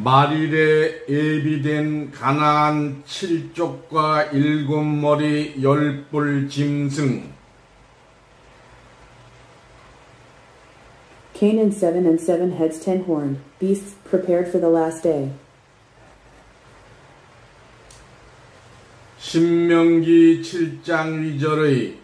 말일에 예비된 가나안 7족과 7머리 10뿔 짐승. Canaan 7 and 7 heads 10 horned beasts prepared for the last day. 신명기 7장 2절의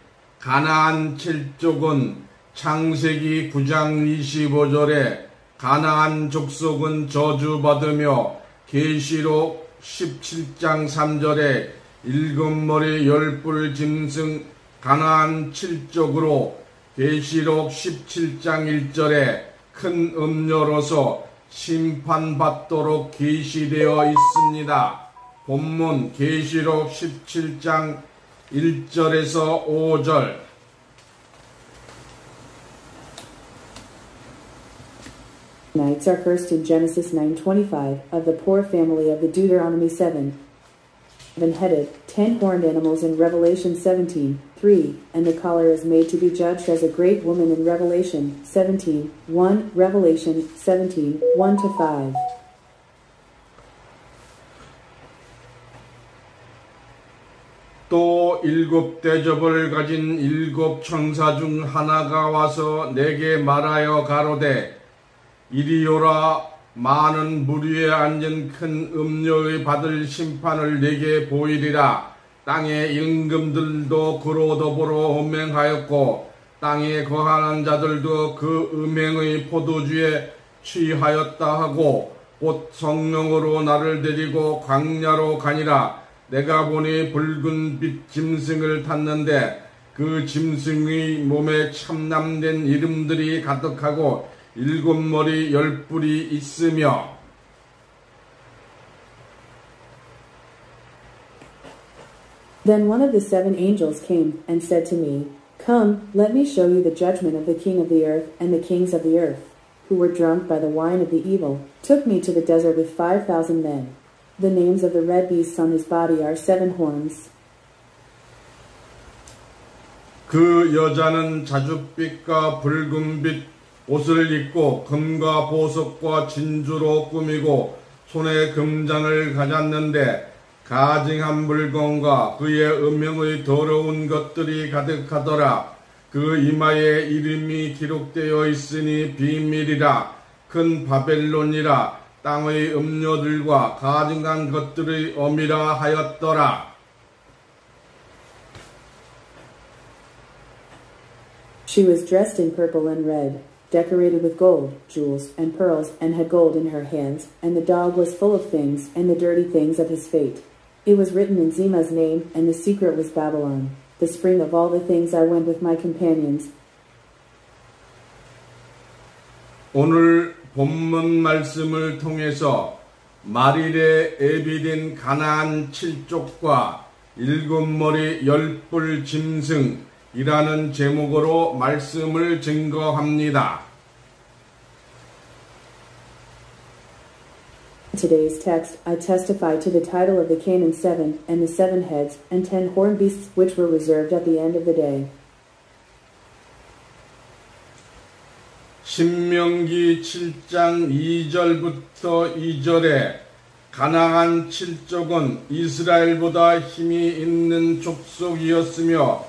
가나안 7족은 창세기 9장 25절에 가나안 족속은 저주받으며 계시록 17장 3절에 7머리 10뿔 짐승 가나안 7족으로 계시록 17장 1절에 큰 음료로서 심판받도록 계시되어 있습니다. 본문 계시록 17장 1절에서 5절. Nights are cursed in Genesis 9:25 of the poor family of the Deuteronomy 7. Headed 10 horned animals in Revelation 17:3, and the collar is made to be judged as a great woman in Revelation 17:1, Revelation 17:1-5. 또 7 대접을 가진 7 천사 중 하나가 와서 내게 말하여 가로되 이리 오라. 많은 물 위에 앉은 큰 음료의 받을 심판을 내게 보이리라. 땅의 임금들도 그로 더불어 음행하였고 땅에 거하는 자들도 그 음행의 포도주에 취하였다 하고 곧 성령으로 나를 데리고 광야로 가니라. 내가 보니 붉은 빛 짐승을 탔는데 그 짐승의 몸에 참남된 이름들이 가득하고 7머리 10뿔이 있으며 Then one of the 7 angels came and said to me, Come, let me show you the judgment of the king of the earth, and the kings of the earth, who were drunk by the wine of the evil, took me to the desert with 5,000 men. The names of the red beasts on his body are 7 horns. 그 여자는 자줏빛과 붉은빛 옷을 입고 금과 보석과 진주로 꾸미고 손에 금잔을 가졌는데 가증한 물건과 그의 음행의 더러운 것들이 가득하더라. 그 이마에 이름이 기록되어 있으니 비밀이라. 큰 바벨론이라. 땅의 음료들과 가증한 것들의 어미라 하였더라. She was dressed in purple and red, decorated with gold, jewels, and pearls, and had gold in her hands, and the dog was full of things, and the dirty things of his fate. It was written in Zima's name, and the secret was Babylon, the spring of all the things I went with my companions. 오늘 본문 말씀을 통해서 말일에 예비된 가나안 7족과 7머리 10뿔 짐승이라는 제목으로 말씀을 증거합니다. In today's text, I testify to the title of the Canaan 7 and the 7 heads and 10 horned beasts which were reserved at the end of the day. 신명기 7장 2절부터 2절에 가나안 7족은 이스라엘보다 힘이 있는 족속이었으며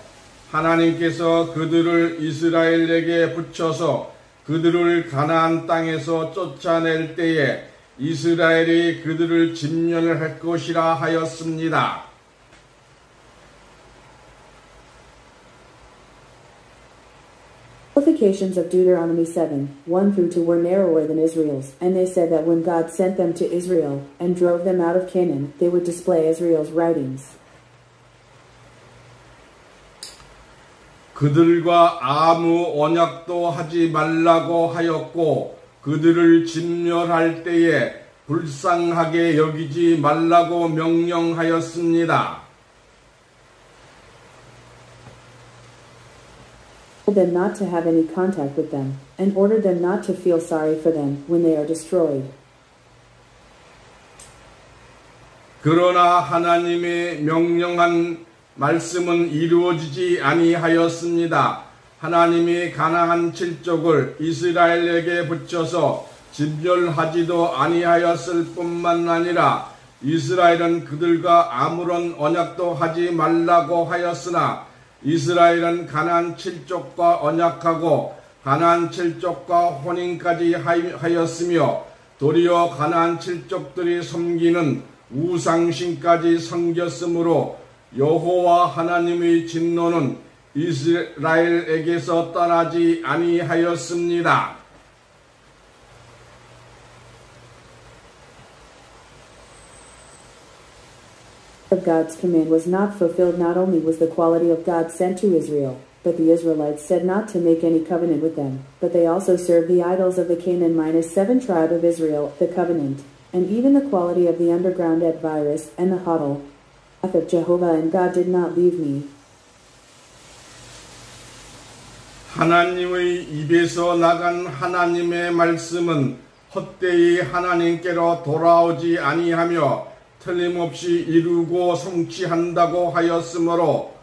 하나님께서 그들을 이스라엘에게 붙여서 그들을 가나안 땅에서 쫓아낼 때에 이스라엘이 그들을 진멸을 할 것이라 하였습니다. Qualifications of Deuteronomy 7, 1-2 were narrower than Israel's, and they said that when God sent them to Israel and drove them out of Canaan, they would display Israel's writings. 그들과 아무 언약도 하지 말라고 하였고 그들을 진멸할 때에 불쌍하게 여기지 말라고 명령하였습니다. Told them not to have any contact with them, and ordered them not to feel sorry for them when they are destroyed. 그러나 하나님의 명령한 말씀은 이루어지지 아니하였습니다. 하나님이 가나안 7족을 이스라엘에게 붙여서 진멸하지도 아니하였을 뿐만 아니라 이스라엘은 그들과 아무런 언약도 하지 말라고 하였으나 이스라엘은 가나안 7족과 언약하고 가나안 7족과 혼인까지 하였으며 도리어 가나안 7족들이 섬기는 우상신까지 섬겼으므로 여호와 하나님의 진노는 이스라엘에게서 떠나지 아니하였습니다. Of God's command was not fulfilled. Not only was the quality of God sent to Israel, but the Israelites said not to make any covenant with them, but they also served the idols of the Canaan-7 tribe of Israel, the covenant, and even the quality of the underground Advirus and the Hodl of Jehovah, and God did not leave me. 하나님의 입에서 나간 하나님의 말씀은 헛되이 하나님께로 돌아오지 아니하며 틀림없이 이루고 성취한다고 하였으므로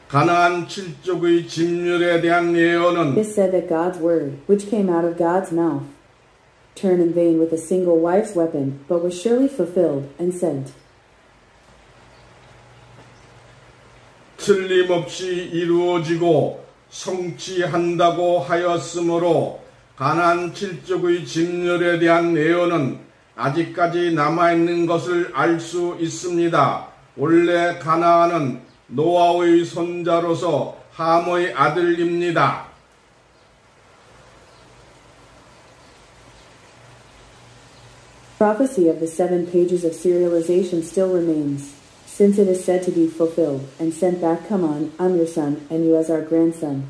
가나안 7족의 진멸에 대한 예언은 It said that God's word, which came out of God's mouth, turned in vain with a single wife's weapon, but was surely fulfilled and sent. 틀림없이 이루어지고 성취한다고 하였으므로 가나안 7족의 진멸에 대한 예언은 아직까지 남아있는 것을 알 수 있습니다. 원래 가나안은 노아의 손자로서 함의 아들입니다. Prophecy of the 7 pages of serialization still remains, since it is said to be fulfilled, and sent back. Come on, I'm your son, and you as our grandson.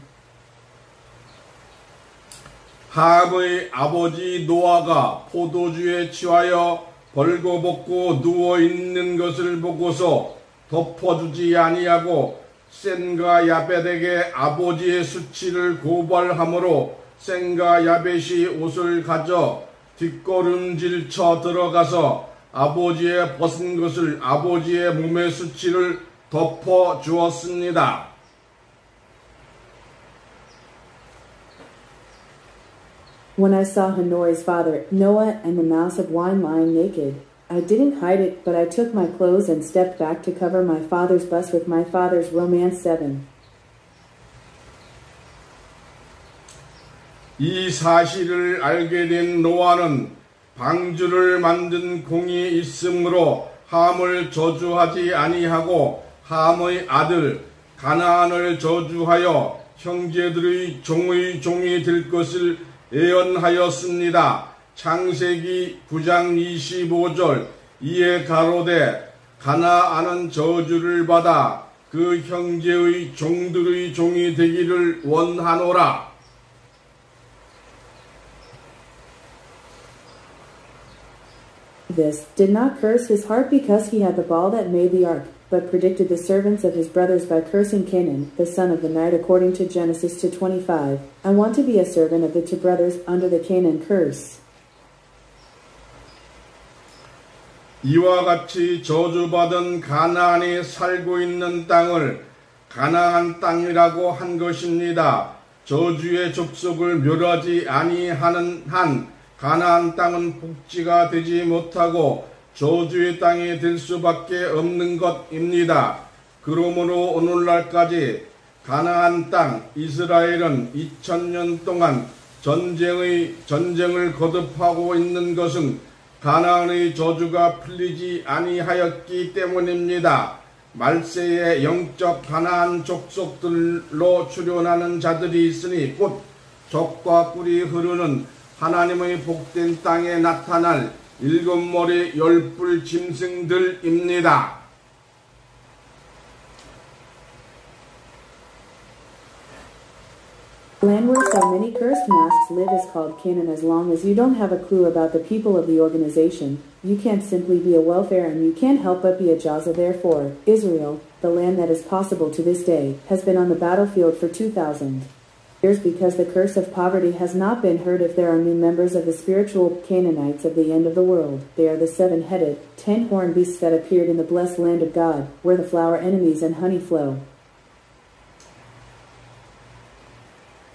함의 아버지 노아가 포도주에 취하여 벌거벗고 누워있는 것을 보고서 덮어주지 아니하고 셈과 야벳에게 아버지의 수치를 고발하므로 셈과 야벳이 옷을 가져 뒷걸음질 쳐 들어가서 아버지의 벗은 것을 아버지의 몸의 수치를 덮어 주었습니다. When I saw Hanor's father, Noah, and the mouse of wine lying naked, I didn't hide it, but I took my clothes and stepped back to cover my father's bust with my father's romance. 7. 이 사실을 알게 된 노아는 방주를 만든 공이 있으므로 함을 저주하지 아니하고 함의 아들 가나안을 저주하여 형제들의 종이 될 것을 예언하였습니다. 창세기 9장 25절 이에 가로되 가나안은 저주를 받아 그 형제의 종들의 종이 되기를 원하노라. This did not curse his heart because he had the ball that made the ark, but predicted the servants of his brothers by cursing Canaan, the son of the night, according to Genesis 2:25. I want to be a servant of the two brothers under the Canaan curse. 이와 같이 저주받은 가나안이 살고 있는 땅을 가나안 땅이라고 한 것입니다. 저주의 족속을 멸하지 아니하는 한 가나안 땅은 복지가 되지 못하고 저주의 땅이 될 수밖에 없는 것입니다. 그러므로 오늘날까지 가나안 땅 이스라엘은 2000년 동안 전쟁을 거듭하고 있는 것은 가나안의 저주가 풀리지 아니하였기 때문입니다. 말세에 영적 가나안 족속들로 출현하는 자들이 있으니 곧 젖과 꿀이 흐르는 하나님의 복된 땅에 나타날 7머리 10뿔 짐승들입니다. The land where so many cursed masks live is called Canaan. As long as you don't have a clue about the people of the organization, you can't simply be a welfare and you can't help but be a Jaza. Therefore, Israel, the land that is possible to this day, has been on the battlefield for 2,000 years because the curse of poverty has not been heard. If there are new members of the spiritual Canaanites of the end of the world, they are the 7-headed, 10-horned beasts that appeared in the blessed land of God, where the flower enemies and honey flow.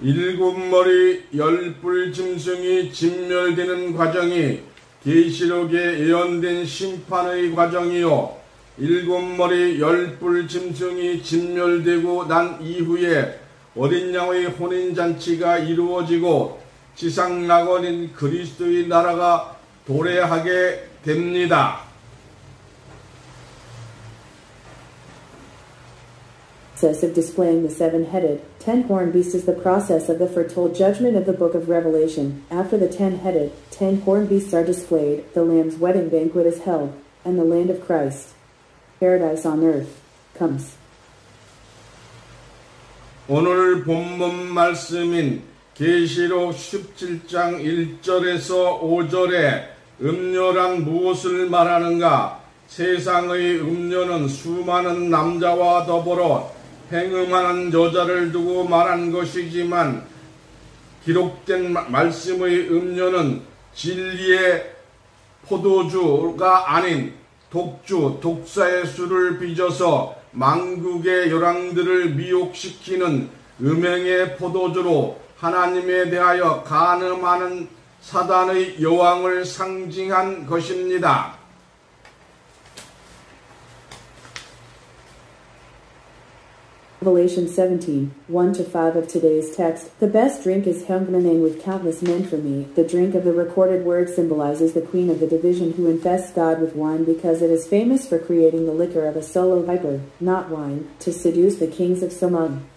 일곱 머리 열불 짐승이 진멸되는 과정이 계시록에 예언된 심판의 과정이요, 일곱 머리 열불 짐승이 진멸되고 난 이후에 어린 양의 혼인잔치가 이루어지고 지상 낙원인 그리스도의 나라가 도래하게 됩니다. Process of displaying the seven-headed, ten-horned beast is the process of the foretold judgment of the book of Revelation. After the ten-headed, ten-horned beasts are displayed, the Lamb's wedding banquet is held, and the land of Christ, paradise on earth, comes. 오늘 본문 말씀인 계시록 17장 1절에서 5절에 음료란 무엇을 말하는가? 세상의 음료는 수많은 남자와 더불어 행음하는 여자를 두고 말한 것이지만 기록된 말씀의 음료는 진리의 포도주가 아닌 독사의 술을 빚어서 만국의 열왕들을 미혹시키는 음행의 포도주로 하나님에 대하여 간음하는 사단의 여왕을 상징한 것입니다. Revelation 17, 1-5 of today's text. The best drink is Hungmanang with countless men for me. The drink of the recorded word symbolizes the queen of the division who infests God with wine because it is famous for creating the liquor of a solo viper, not wine, to seduce the kings of Sodom.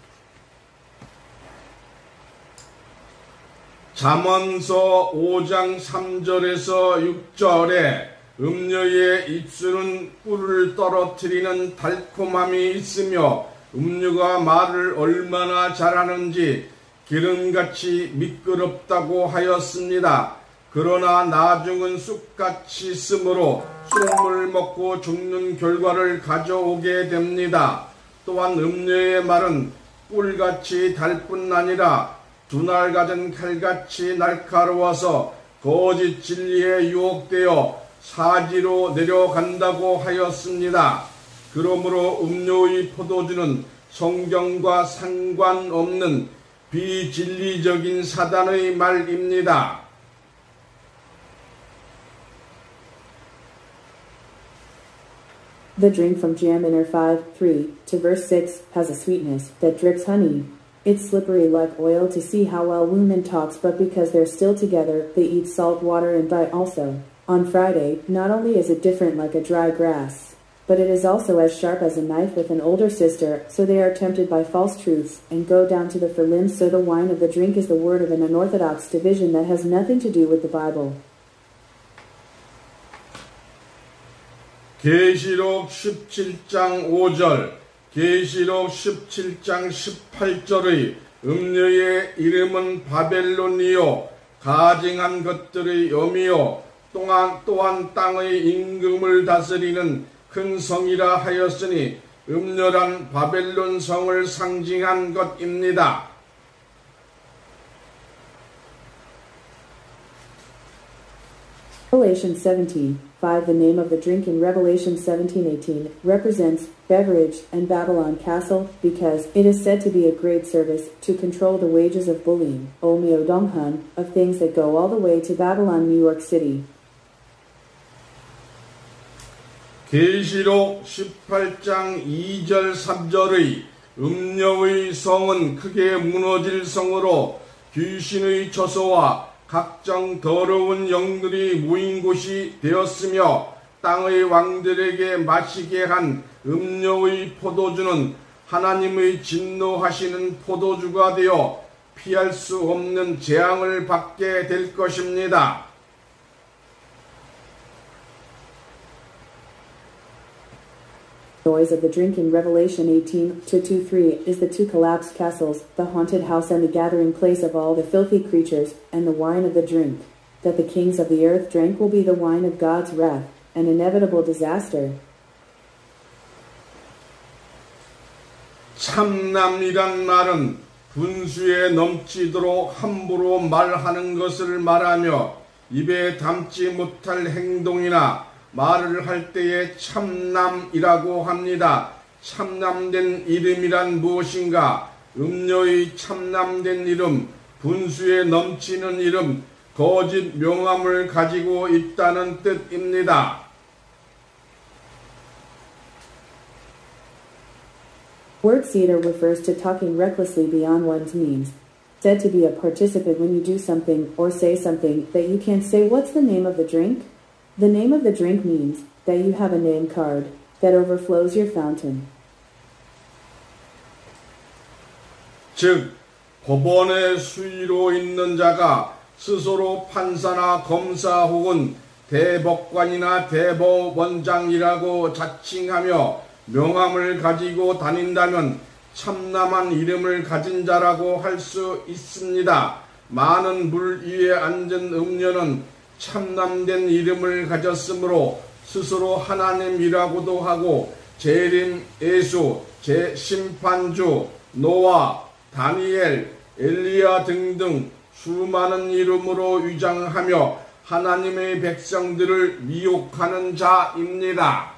잠언서 5장 3절에서 6절에 음료의 입술은 꿀을 떨어뜨리는 달콤함이 있으며 음료가 말을 얼마나 잘하는지 기름같이 미끄럽다고 하였습니다. 그러나 나중은 쑥같이 쓰므로 쑥을 먹고 죽는 결과를 가져오게 됩니다. 또한 음료의 말은 꿀같이 달 뿐 아니라 두날 가진 칼같이 날카로워서 거짓 진리에 유혹되어 사지로 내려간다고 하였습니다. 그러므로 음료의 포도주는 성경과 상관없는 비진리적인 사단의 말입니다. The drink from Jaminor 5:3-verse 6 has a sweetness that drips honey. It's slippery like oil to see how well women talks, but because they're still together, they eat salt water and die also. On Friday, not only is it different like a dry grass, but it is also as sharp as a knife with an older sister, so they are tempted by false truths, and go down to the for limbs. So the wine of the drink is the word of an unorthodox division that has nothing to do with the Bible. 계시록 17장 5절, 계시록 17장 18절의 음료의 이름은 바벨론이요 가증한 것들의 염이요 또한 땅의 임금을 다스리는 큰 성이라 하였으니 음료란 바벨론 성을 상징한 것입니다. Revelation 17:5 The name of the drink in Revelation 17:18 represents beverage and Babylon castle because it is said to be a great service to control the wages of bullying, Omeo Donghan, of things that go all the way to Babylon, New York City. 계시록 18장 2절 3절의 음료의 성은 크게 무너질 성으로 귀신의 처소와 각종 더러운 영들이 모인 곳이 되었으며 땅의 왕들에게 마시게 한 음료의 포도주는 하나님의 진노하시는 포도주가 되어 피할 수 없는 재앙을 받게 될 것입니다. The noise of the drink in Revelation 18:2-3 is the two collapsed castles, the haunted house and the gathering place of all the filthy creatures, and the wine of the drink that the kings of the earth drank will be the wine of God's wrath, an inevitable disaster. 참남이란 말은 분수에 넘치도록 함부로 말하는 것을 말하며 입에 담지 못할 행동이나 말을 할 때에 참남이라고 합니다. 참남된 이름이란 무엇인가? 음료의 참남된 이름, 분수에 넘치는 이름, 거짓 명함을 가지고 있다는 뜻입니다. Word cedar refers to talking recklessly beyond one's means, said to be a participant when you do something or say something that you can't say. What's the name of the drink? The name of the drink means that you have a name card that overflows your fountain. 즉, 법원의 수위로 있는 자가 스스로 판사나 검사 혹은 대법관이나 대법원장이라고 자칭하며 명함을 가지고 다닌다면 참남한 이름을 가진 자라고 할 수 있습니다. 많은 물 위에 앉은 음녀는 참남된 이름을 가졌으므로 스스로 하나님이라고도 하고 재림, 예수, 재심판주, 노아, 다니엘, 엘리야 등등 수많은 이름으로 위장하며 하나님의 백성들을 미혹하는 자입니다.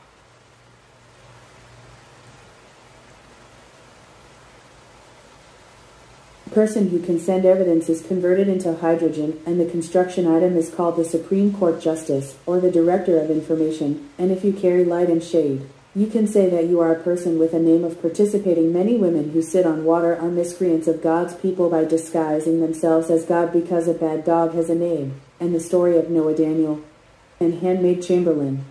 The person who can send evidence is converted into hydrogen, and the construction item is called the Supreme Court Justice, or the Director of Information, and if you carry light and shade, you can say that you are a person with a name of participating. Many women who sit on water are miscreants of God's people by disguising themselves as God because a bad dog has a name, and the story of Noah, Daniel, and handmaid Chamberlain.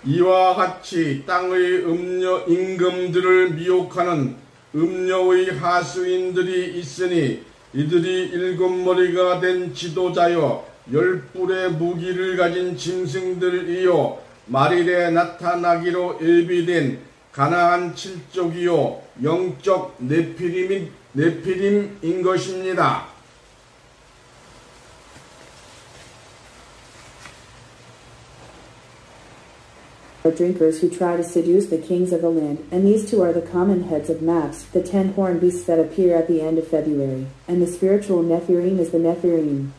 이와 같이 땅의 음녀 임금들을 미혹하는 음녀의 하수인들이 있으니 이들이 일곱 머리가 된 지도자여 열 뿔의 무기를 가진 짐승들이요 말일에 나타나기로 예비된 가나안 칠족이요 영적 네피림인 것입니다. Drinkers who try to seduce the kings of the land, and these two are the common heads of maps, the 10 horned beasts that appear at the end of February, and the spiritual Nephirim is the Nephirim.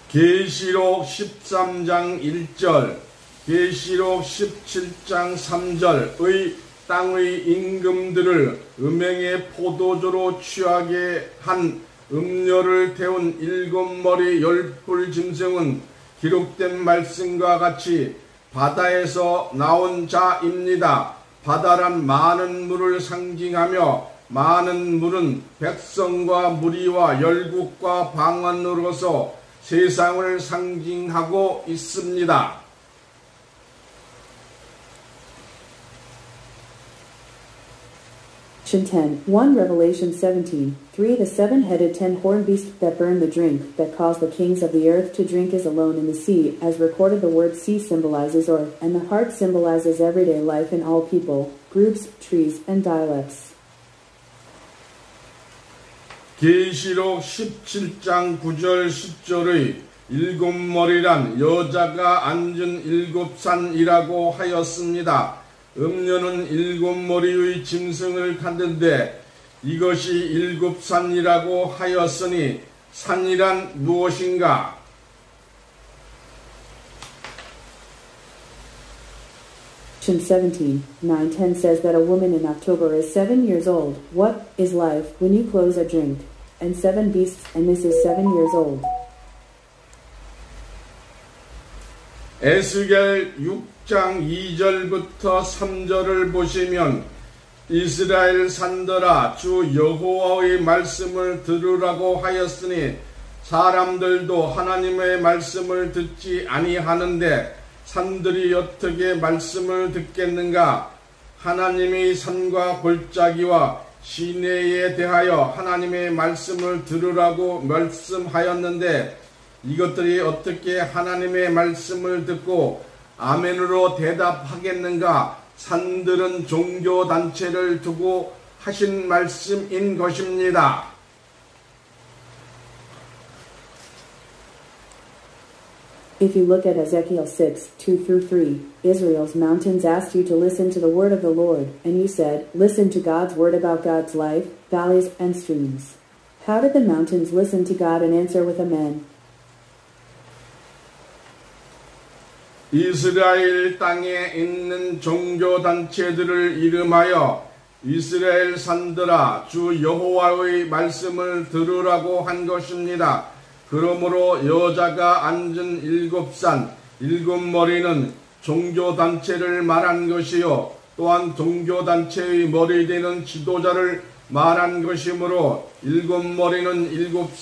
계시록 13장 1절, 계시록 17장 3절의 땅의 임금들을 음행의 포도주로 취하게 한 음료를 태운 일곱 머리 열 뿔 짐승은 기록된 말씀과 같이 바다에서 나온 자입니다. 바다란 많은 물을 상징하며 많은 물은 백성과 무리와 열국과 방언으로서 세상을 상징하고 있습니다. Revelation 10, 1 Revelation 17, 3 The seven-headed 10-horned beast that burned the drink, that caused the kings of the earth to drink is alone in the sea. As recorded, the word sea symbolizes earth, and the heart symbolizes everyday life in all people, groups, trees, and dialects. 계시록 17장 9절 10절의 일곱 머리란 여자가 앉은 일곱 산이라고 하였습니다. 음료는 일곱 머리의 짐승을 탔는데 이것이 일곱 산이라고 하였으니 산이란 무엇인가? Revelation 17, 9, 10 says that a woman in October is 7 years old. What is life when you close a drink? And 7 beasts, and this is 7 years old. 에스겔 6장 2절부터 3절을 보시면 이스라엘 산들아 주 여호와의 말씀을 들으라고 하였으니 사람들도 하나님의 말씀을 듣지 아니하는데 산들이 어떻게 말씀을 듣겠는가? 하나님이 산과 골짜기와 시내에 대하여 하나님의 말씀을 들으라고 말씀하였는데 이것들이 어떻게 하나님의 말씀을 듣고 아멘으로 대답하겠는가? 산들은 종교단체를 두고 하신 말씀인 것입니다. If you look at Ezekiel 6, 2-3, Israel's mountains asked you to listen to the word of the Lord, and you said, listen to God's word about God's life, valleys, and streams. How did the mountains listen to God and answer with amen? 이스라엘 땅에 있는 종교단체들을 이름하여 이스라엘 산들아 주 여호와의 말씀을 들으라고 한 것입니다. 그러므로 여자가 앉은 7산 7머리는 종교단체를 말한 것이요 또한 종교단체의 머리 되는 지도자를 말한 것이므로 7머리는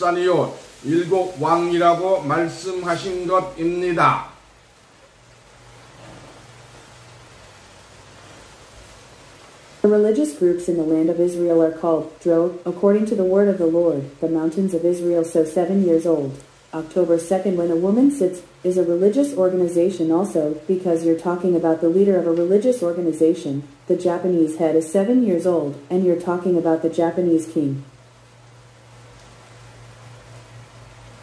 7산이요 7왕이라고 말씀하신 것입니다. The religious groups in the land of Israel are called Drog, according to the word of the Lord, the mountains of Israel, so 7 years old. October 2nd, when a woman sits, is a religious organization also, because you're talking about the leader of a religious organization. The Japanese head is 7 years old, and you're talking about the Japanese king.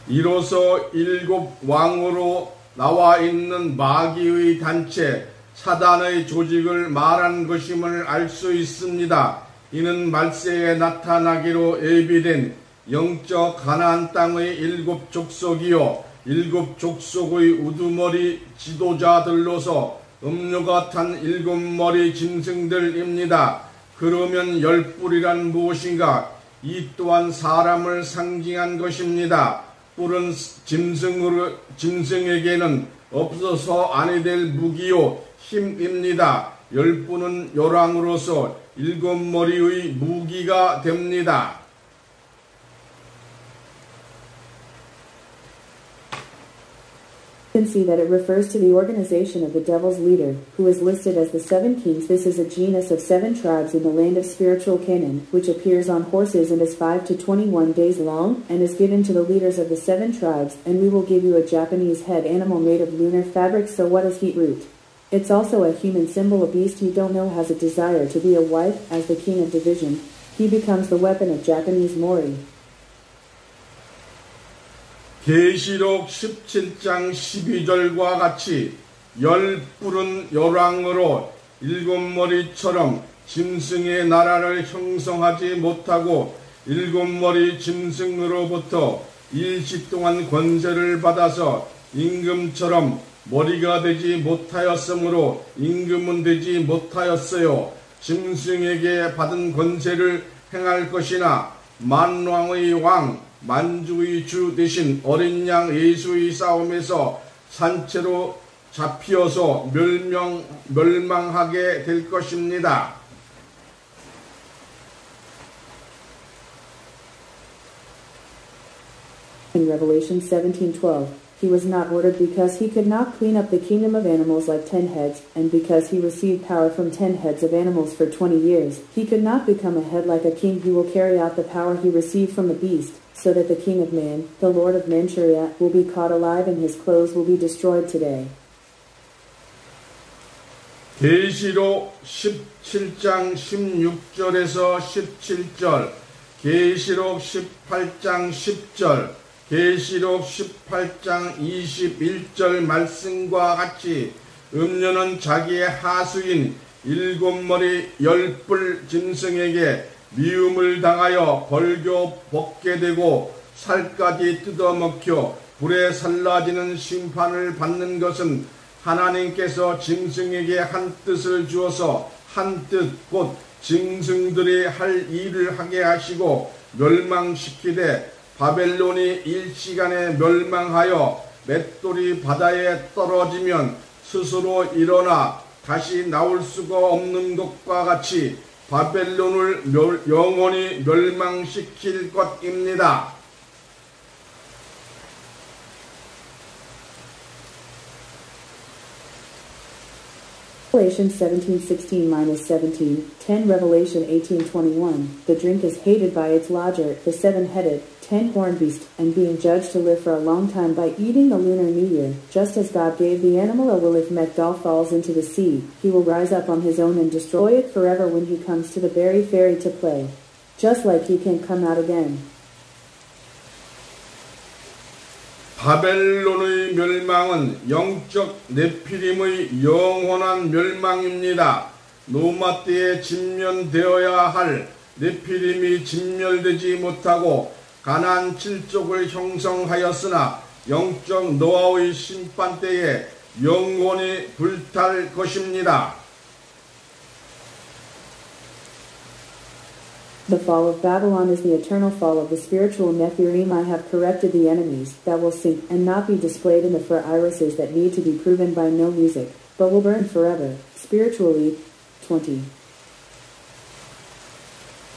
이로써 7왕으로 나와 있는 마귀의 단체, 사단의 조직을 말한 것임을 알 수 있습니다. 이는 말세에 나타나기로 예비된 영적 가나안 땅의 7족속이요 7족속의 우두머리 지도자들로서 음료가 탄 7머리 짐승들입니다. 그러면 10뿔이란 무엇인가? 이 또한 사람을 상징한 것입니다. 뿔은 짐승에게는 없어서 아니 될 무기요 힘입니다. 10뿔은 요랑으로서 7머리의 무기가 됩니다. You can see that it refers to the organization of the devil's leader, who is listed as the 7 kings. This is a genus of 7 tribes in the land of spiritual Canaan, which appears on horses and is 5 to 21 days long, and is given to the leaders of the 7 tribes, and we will give you a Japanese head animal made of lunar fabric. So what is heat root? It's also a human symbol. A beast you don't know has a desire to be a wife. As the king of division, he becomes the weapon of Japanese mori. 계시록 17장 12절과 같이 10뿔은 요랑으로 7머리처럼 짐승의 나라를 형성하지 못하고 7머리 짐승으로부터 일시 동안 권세를 받아서 임금처럼 머리가 되지 못하였으므로 임금은 되지 못하였어요. 짐승에게 받은 권세를 행할 것이나 만왕의 왕 만주의 주 대신 어린 양 예수의 싸움에서 산채로 잡히어서 멸망하게 될 것입니다. In Revelation 17:12, he was not ordered because he could not clean up the kingdom of animals like 10 heads, and because he received power from 10 heads of animals for 20 years. He could not become a head like a king. He will carry out the power he received from the beast, so that the king of man, the Lord of Manchuria, will be caught alive and his clothes will be destroyed today. 계시록 17장 16절에서 17절, 계시록 18장 10절, 계시록 18장 21절 말씀과 같이 음료는 자기의 하수인 7머리 10뿔 짐승에게 미움을 당하여 벌교 벗게 되고 살까지 뜯어먹혀 불에 살라지는 심판을 받는 것은 하나님께서 짐승에게 한 뜻을 주어서 한 뜻 곧 짐승들이 할 일을 하게 하시고 멸망시키되 바벨론이 일시간에 멸망하여 맷돌이 바다에 떨어지면 스스로 일어나 다시 나올 수가 없는 것과 같이 바벨론을 영원히 멸망시킬 것입니다. Revelation 17:16-17, 10 Revelation 18:21. The drink is hated by its lodger, the 7-headed, 10-horned beast, and being judged to live for a long time by eating the lunar new year. Just as God gave the animal a will, if Megdal falls into the sea, he will rise up on his own and destroy it forever when he comes to the Berry Ferry to play. Just like he can come out again. 바벨론의 멸망은 영적 네피림의 영원한 멸망입니다. 노마 때에 진멸되어야 할 네피림이 진멸되지 못하고 가나안 7족을 형성하였으나 영적 노아의 심판 때에 영원히 불탈 것입니다. The fall of Babylon is the eternal fall of the spiritual Nephilim. I have corrected the enemies that will sink and not be displayed in the fur irises that need to be proven by no music, but will burn forever, spiritually. 20.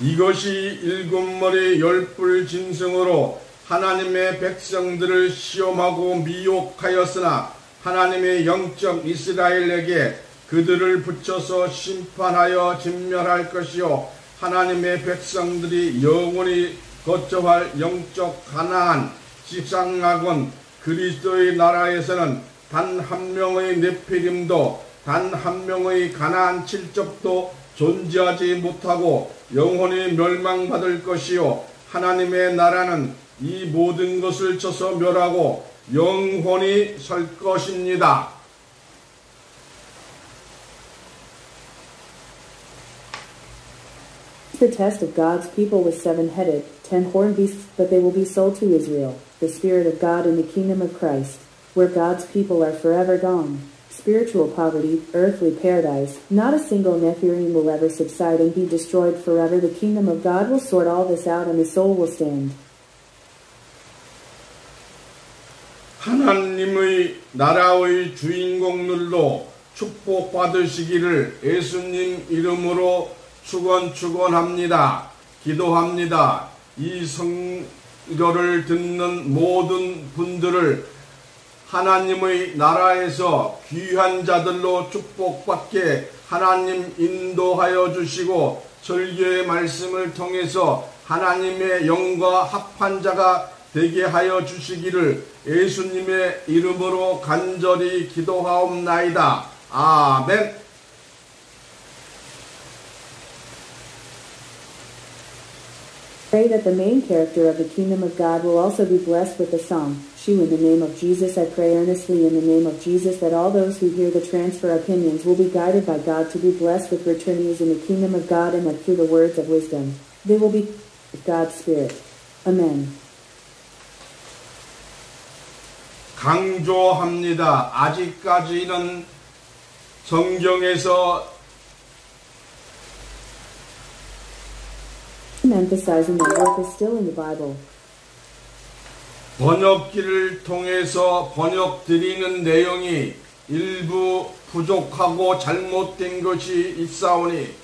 이것이 일곱 머리 열불 짐승으로 하나님의 백성들을 시험하고 미혹하였으나 하나님의 영적 이스라엘에게 그들을 붙여서 심판하여 진멸할 것이요 하나님의 백성들이 영원히 거처할 영적 가나안 지상학원 그리스도의 나라에서는 단 한 명의 네피림도 단 한 명의 가나안 칠족도 존재하지 못하고 영원히 멸망받을 것이요 하나님의 나라는 이 모든 것을 쳐서 멸하고 영원히 설 것입니다. The test of God's people with 7-headed, 10-horned beasts, but they will be sold to Israel, the Spirit of God in the kingdom of Christ, where God's people are forever gone. Spiritual poverty, earthly paradise, not a single Nephilim will ever subside and be destroyed forever. The kingdom of God will sort all this out and the soul will stand. 하나님의 나라의 주인공들로 축복받으시기를 예수님 이름으로 축원합니다. 기도합니다. 이 성교를 듣는 모든 분들을 하나님의 나라에서 귀한 자들로 축복받게 하나님 인도하여 주시고 설교의 말씀을 통해서 하나님의 영과 합한 자가 되게 하여 주시기를 예수님의 이름으로 간절히 기도하옵나이다. 아멘. Pray that the main character of the kingdom of God will also be blessed with the song, Shew in the name of Jesus. I pray earnestly in the name of Jesus that all those who hear the transfer opinions will be guided by God to be blessed with returnees in the kingdom of God and that through the words of wisdom, they will be with God's Spirit. Amen. 강조합니다. 아직까지는 성경에서 emphasizing that work is still in the Bible. 번역기를 통해서 번역드리는 내용이 일부 부족하고 잘못된 것이 있사오니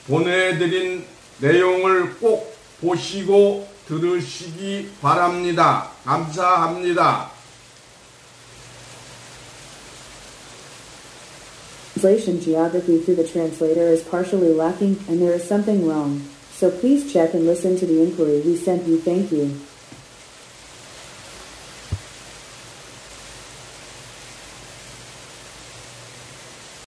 보내드린 내용을 꼭 보시고 들으시기 바랍니다. 감사합니다. Translation geography through the translator is partially lacking and there is something wrong. So please check and listen to the inquiry we sent you. Thank you.